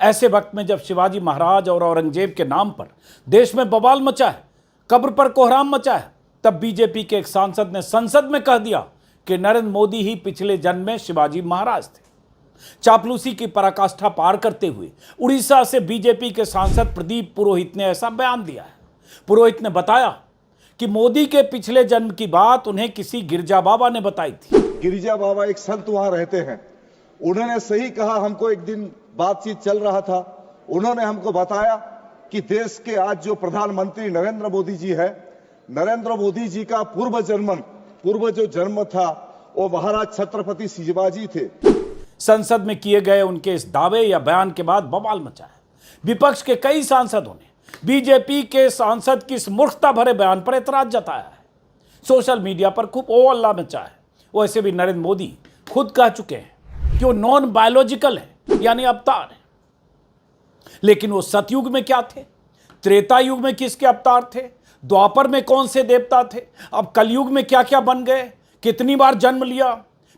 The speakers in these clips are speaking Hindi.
ऐसे वक्त में जब शिवाजी महाराज और औरंगजेब के नाम पर देश में बवाल मचा है, कब्र पर कोहराम मचा है, तब बीजेपी के एक सांसद ने संसद में कह दिया कि नरेंद्र मोदी ही पिछले जन्म में शिवाजी महाराज थे। चापलूसी की पराकाष्ठा पार करते हुए उड़ीसा से बीजेपी के सांसद प्रदीप पुरोहित ने ऐसा बयान दिया है। पुरोहित ने बताया कि मोदी के पिछले जन्म की बात उन्हें किसी गिरजा बाबा ने बताई थी। गिरिजा बाबा एक संत वहां रहते हैं, उन्होंने सही कहा। हमको एक दिन बातचीत चल रहा था, उन्होंने हमको बताया कि देश के आज जो प्रधानमंत्री नरेंद्र मोदी जी है, नरेंद्र मोदी जी का पूर्व जो जन्म था वो महाराज छत्रपति शिवाजी थे। संसद में किए गए उनके इस दावे या बयान के बाद बवाल मचा है। विपक्ष के कई सांसदों ने बीजेपी के सांसद की इस मूर्खता भरे बयान पर एतराज जताया है। सोशल मीडिया पर खूब ओ अल्लाह मचा है। वैसे भी नरेंद्र मोदी खुद कह चुके हैं कि वो नॉन बायोलॉजिकल है, यानी अवतार है। लेकिन वो सतयुग में क्या थे, त्रेता युग में किसके अवतार थे, द्वापर में कौन से देवता थे, अब कलयुग में क्या क्या बन गए, कितनी बार जन्म लिया,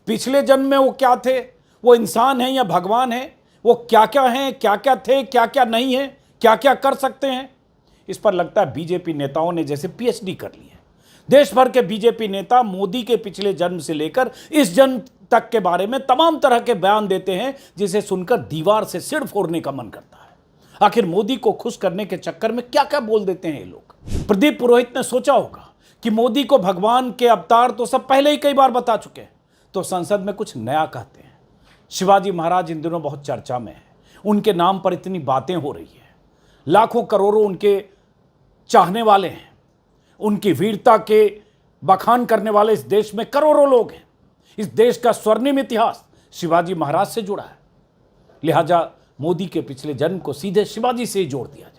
पिछले जन्म में वो क्या थे, वो इंसान हैं या भगवान हैं, वो क्या क्या हैं, क्या क्या थे, क्या क्या नहीं है, क्या क्या कर सकते हैं। इस पर लगता है बीजेपी नेताओं ने जैसे पीएचडी कर ली है। देश भर के बीजेपी नेता मोदी के पिछले जन्म से लेकर इस जन्म तक के बारे में तमाम तरह के बयान देते हैं, जिसे सुनकर दीवार से सिर फोड़ने का मन करता है। आखिर मोदी को खुश करने के चक्कर में क्या क्या बोल देते हैं ये लोग। प्रदीप पुरोहित ने सोचा होगा कि मोदी को भगवान के अवतार तो सब पहले ही कई बार बता चुके हैं, तो संसद में कुछ नया कहते हैं। शिवाजी महाराज इन दिनों बहुत चर्चा में है, उनके नाम पर इतनी बातें हो रही है, लाखों करोड़ों उनके चाहने वाले हैं, उनकी वीरता के बखान करने वाले इस देश में करोड़ों लोग हैं। इस देश का स्वर्णिम इतिहास शिवाजी महाराज से जुड़ा है। लिहाजा मोदी के पिछले जन्म को सीधे शिवाजी से ही जोड़ दिया जाए।